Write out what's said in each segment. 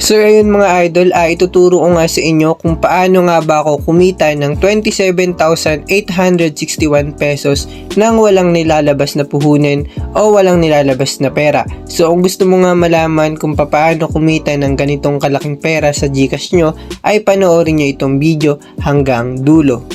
So ayun mga idol, ituturo ko nga sa inyo kung paano nga ba ako kumita ng 27,861 pesos nang walang nilalabas na puhunan o walang nilalabas na pera. So kung gusto mo nga malaman kung paano kumita ng ganitong kalaking pera sa GCash nyo, ay panoorin nyo itong video hanggang dulo.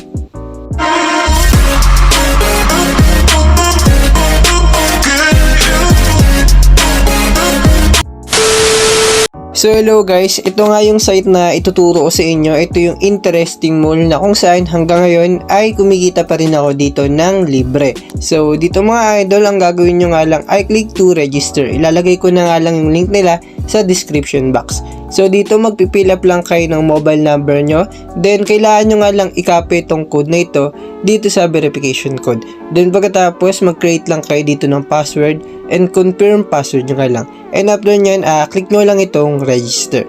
So hello guys, ito nga yung site na ituturo ko sa inyo. Ito yung Interesting Mall na kung saan hanggang ngayon ay kumikita pa rin ako dito ng libre. So dito mga idol, ang gagawin nyo nga lang ay click to register. Ilalagay ko na nga lang yung link nila sa description box. So dito magpipill up lang kayo ng mobile number nyo. Then kailangan nyo nga lang i-copy itong code na ito dito sa verification code. Then pagkatapos mag-create lang kayo dito ng password and confirm password nyo nga lang. And after nyan, click nyo lang itong register.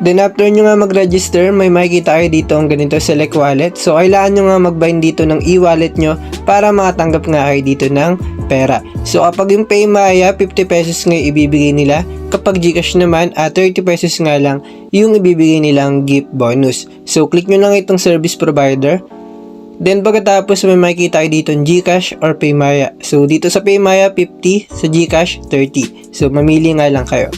Then after nyo nga mag-register, may makikita kayo dito ang ganito, select wallet. So kailangan nyo nga mag-bind dito ng e-wallet nyo para makatanggap nga kayo dito ng pera. So kapag yung Paymaya, 50 pesos nga ibibigay nila. Kapag GCash naman, 30 pesos nga lang yung ibibigay nilang gift bonus. So click nyo lang itong service provider. Then pagkatapos may makikita kayo dito ng GCash or Paymaya. So dito sa Paymaya 50, sa GCash 30. So mamili nga lang kayo.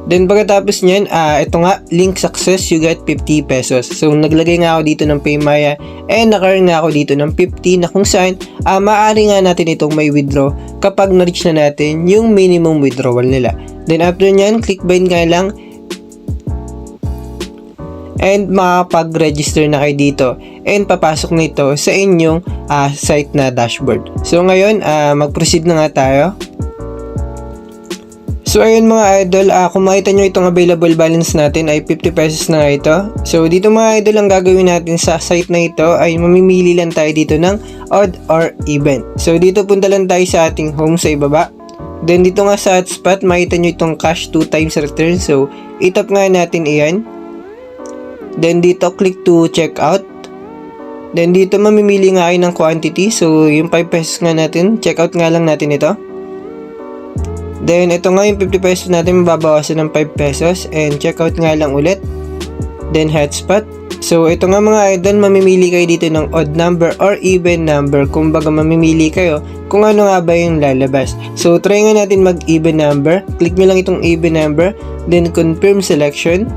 Then pagkatapos nyan, ito nga, link success, you get 50 pesos. So naglagay nga ako dito ng Paymaya and naka-earn nga ako dito ng 50 na kung saan maaari nga natin itong may withdraw kapag na-reach na natin yung minimum withdrawal nila. Then after nyan, click bind nga lang and makapag-register na kayo dito and papasok nito sa inyong site na dashboard. So ngayon, mag-proceed na nga tayo. So ayun mga idol, kung makita nyo itong available balance natin ay 50 pesos na nga ito. So dito mga idol, ang gagawin natin sa site na ito ay mamimili lang tayo dito ng odd or even. So dito punta lang tayo sa ating home sa ibaba. Then dito nga sa hotspot, makita nyo itong cash 2 times return. So itap nga natin iyan. Then dito click to check out. Then dito mamimili nga kayo ng quantity. So yung 5 pesos nga natin, check out nga lang natin ito. Then ito nga yung 50 pesos natin, mababawasan ng 5 pesos and check out nga lang ulit. Then hotspot. So ito nga mga idol, mamimili kayo dito ng odd number or even number. Kumbaga mamimili kayo kung ano nga ba yung lalabas. So try nga natin mag-even number. Click nyo lang itong even number. Then confirm selection.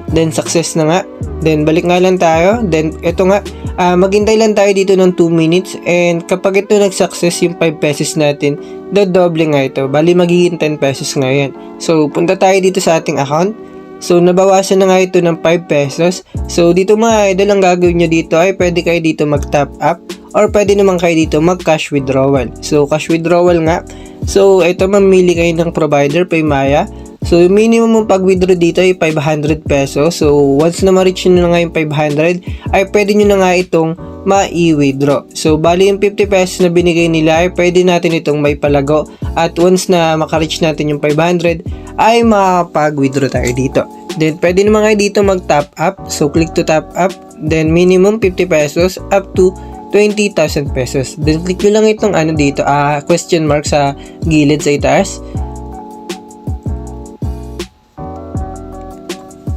Then success na nga. Then balik nga lang tayo. Then ito nga, maghintay lang tayo dito ng 2 minutes. And kapag ito nag-success yung 5 pesos natin, dodoble nga ito. Bali magiging 10 pesos nga yan. So punta tayo dito sa ating account. So nabawasan na nga ito ng 5 pesos. So dito mga idol, ang gagawin nyo dito ay pwede kayo dito mag-top up or pwede naman kayo dito mag-cash withdrawal. So cash withdrawal nga. So ito, mamili kayo ng provider, Paymaya. So yung minimum mong pag-withdraw dito ay 500 pesos. So once na ma-reach nyo na nga yung 500 ay pwede nyo na nga itong ma-i-withdraw. So bali yung 50 pesos na binigay nila ay pwede natin itong may palago. At once na maka-reach natin yung 500 ay makapag-withdraw tayo dito. Then pwede naman kayo dito mag-top up. So click to top up. Then minimum 50 pesos up to 20,000 pesos. Then click nyo lang itong dito, question mark sa gilid sa itaas.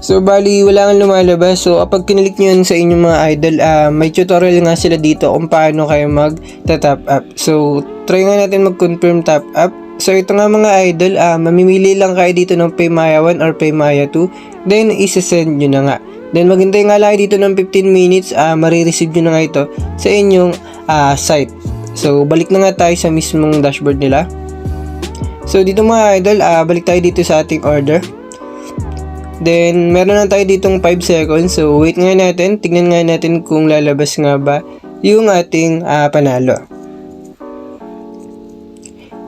So bali wala kang lumalabas. So kapag kinilik nyo yun sa inyong mga idol, may tutorial nga sila dito kung paano kayo mag-top up. So try nga natin mag-confirm top up. So ito nga mga idol, mamimili lang kayo dito ng Paymaya 1 or Paymaya 2. Then isa-send nyo na nga. Then maghintay nga lang dito ng 15 minutes, marireceive nyo na nga ito sa inyong site. So balik na nga tayo sa mismong dashboard nila. So dito mga idol, balik tayo dito sa ating order. Then meron na tayo ditong 5 seconds. So wait nga natin, tignan nga natin kung lalabas nga ba yung ating panalo.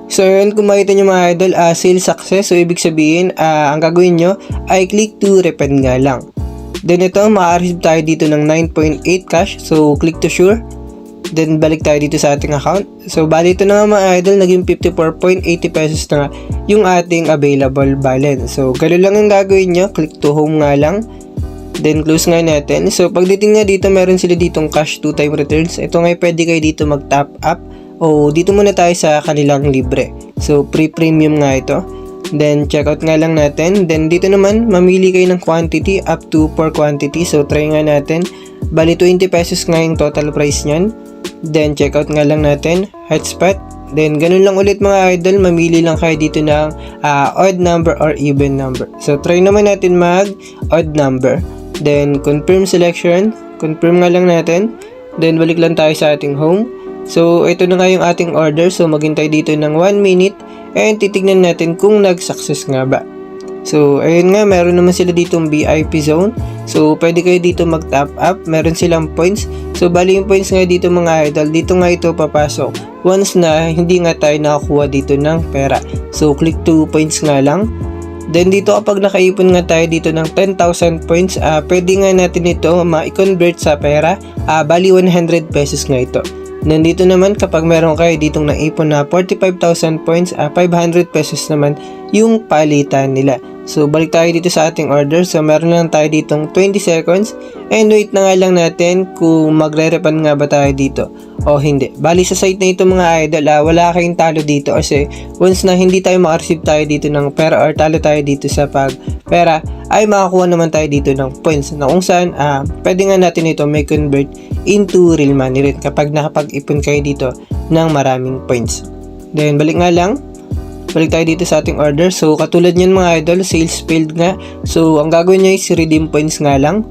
So yun, kung makita nyo mga idol, sale success. So ibig sabihin, ang gagawin nyo ay click to refund nga lang. Then ito, maka-receive tayo dito ng 9.8 cash. So click to sure. Then balik tayo dito sa ating account. So bali ito na nga mga idol, naging 54.80 pesos na nga yung ating available balance. So gano'n lang ang gagawin nyo, click to home nga lang. Then close nga natin. So pagdating nga dito, meron sila ditong cash 2 time returns. Ito nga pwede kayo dito mag top up o dito muna tayo sa kanilang libre. So pre-premium nga ito. Then, checkout nga lang natin. Then, dito naman, mamili kayo ng quantity up to 4 quantity. So, try nga natin. Bali, 20 pesos nga yung total price nyan. Then, checkout nga lang natin. Hotspot. Then, ganun lang ulit mga idol. Mamili lang kayo dito ng odd number or even number. So, try naman natin mag-odd number. Then, confirm selection. Confirm nga lang natin. Then, balik lang tayo sa ating home. So, ito na nga yung ating order. So, maghintay dito ng 1 minute and titignan natin kung nag-success nga ba. So, ayun nga, meron naman sila ditong VIP zone. So, pwede kayo dito mag-top up. Meron silang points. So, bali yung points nga dito mga idol. Dito nga ito papasok once na hindi nga tayo nakakuha dito ng pera. So, click to points nga lang. Then, dito kapag nakaipon nga tayo dito ng 10,000 points, pwede nga natin ito ma-convert sa pera. Bali 100 pesos nga ito. Nandito naman kapag meron kayo ditong naipon na 45,000 points, 500 pesos naman yung palitan nila. So, balik tayo dito sa ating order. So, meron lang tayo ditong 20 seconds. And wait na nga lang natin kung magre-refund nga ba tayo dito o hindi. Bali sa site na ito mga idol, wala kayong talo dito kasi once na hindi tayo makareceive tayo dito ng pera or talo tayo dito sa pera, ay makakuha naman tayo dito ng points na kung saan pwede nga natin ito may convert into real money rin kapag nakapag-ipon kayo dito ng maraming points. Then, balik nga lang. Balik tayo dito sa ating order. So, katulad nyan mga idol, sales failed nga. So, ang gagawin nyo is redeem points nga lang.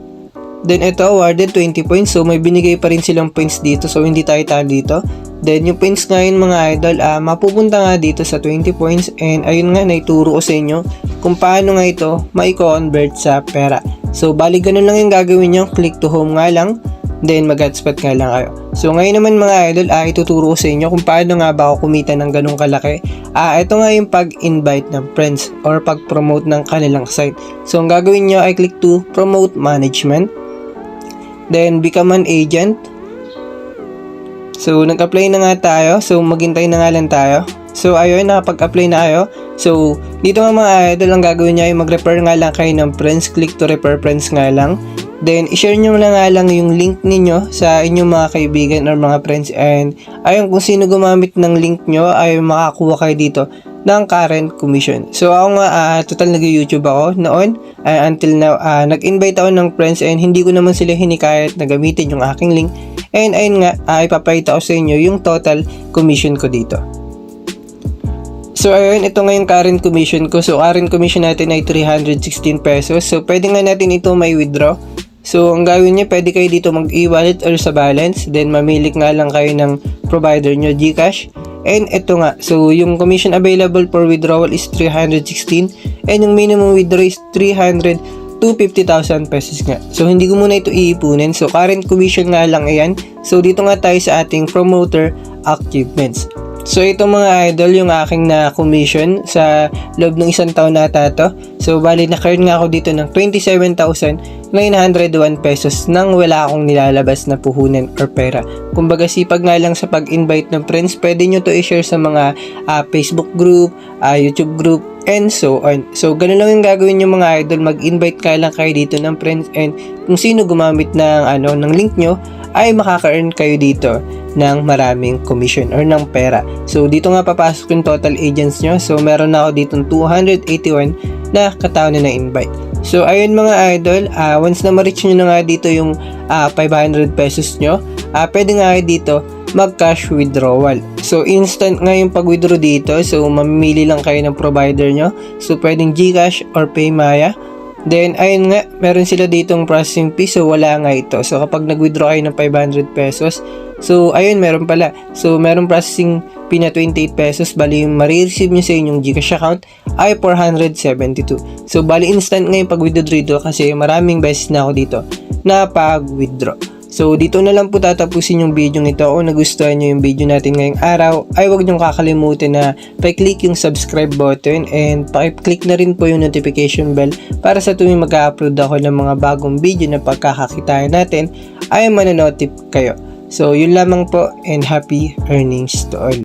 Then, ito, awarded 20 points. So, may binigay pa rin silang points dito. So, hindi tayo talo dito. Then, yung points ngayon mga idol, mapupunta nga dito sa 20 points. And, ayun nga, naituro ko sa inyo kung paano nga ito mai-convert sa pera. So, bali ganun lang yung gagawin nyo. Click to home nga lang. Then, mag-hotspot nga lang kayo. So, ngayon naman mga idol, ituturo ko sa inyo kung paano nga ba ako kumita ng ganung kalaki. Ito nga yung pag-invite ng friends or pag-promote ng kanilang site. So, ang gagawin nyo ay click to promote management. Then, become an agent. So, nag-apply na nga tayo. So, maghintay na nga lang tayo. So, ayun, nakapag-apply na kayo. So, dito nga mga idol, ang gagawin nyo ay mag-refer nga lang kayo ng friends. Click to refer friends nga lang. Then, i-share nyo na nga lang yung link ninyo sa inyong mga kaibigan or mga friends. And, ayun, kung sino gumamit ng link nyo, ay makakuha kayo dito ng current commission. So, ako nga, total nag-YouTube ako noon. Until now, nag-invite ako ng friends and hindi ko naman sila hinikayat na gamitin yung aking link. And, ayun nga, ipapakita ko sa inyo yung total commission ko dito. So, ayun, ito nga yung current commission ko. So, current commission natin ay 316 pesos. So, pwede nga natin ito may withdraw. So, ang gawin nyo, pwede kayo dito mag-e-wallet or sa balance. Then, mamili nga lang kayo ng provider nyo, GCash. And ito nga, so yung commission available for withdrawal is 316. And yung minimum withdraw is 300 to 50,000 pesos nga. So, hindi ko muna ito iipunin. So, current commission nga lang ayan. So, dito nga tayo sa ating promoter achievements. So, ito mga idol, yung aking na-commission sa loob ng isang taon na to. So, bali na-earn nga ako dito ng 27,901 pesos nang wala akong nilalabas na puhunan or pera. Kumbaga, sipag nga lang sa pag-invite ng friends, pwede nyo to i-share sa mga Facebook group, YouTube group, and so on. So, ganun lang yung gagawin nyo mga idol. Mag-invite ka lang kayo dito ng friends and kung sino gumamit ng link nyo, ay makaka-earn kayo dito ng maraming commission or ng pera. So, dito nga papasok yung total agents nyo. So, meron na ako dito 281 na katao na na-invite. So, ayun mga idol, once na ma-reach nyo na nga dito yung 500 pesos nyo, pwede nga kayo dito mag-cash withdrawal. So, instant nga yung pag-withdraw dito. So, mamimili lang kayo ng provider nyo. So, pwedeng GCash or Paymaya. Then, ayun nga, meron sila ditong processing fee. So, wala nga ito. So, kapag nag-withdraw kayo ng 500 pesos, so, ayun, meron pala. So, meron processing fee na 28 pesos. Bali, yung marireceive nyo sa inyong GCash account ay 472. So, bali, instant nga yung pag-withdraw dito kasi maraming beses na ako dito na pag-withdraw. So, dito na lang po tatapusin yung video nito. Kung nagustuhan nyo yung video natin ngayong araw, ay huwag nyong kakalimutan na pa-click yung subscribe button and pa-click na rin po yung notification bell para sa tuwing mag-upload ako ng mga bagong video na pagkakakitaan natin ay mananotif kayo. So, yun lamang po and happy earnings to all.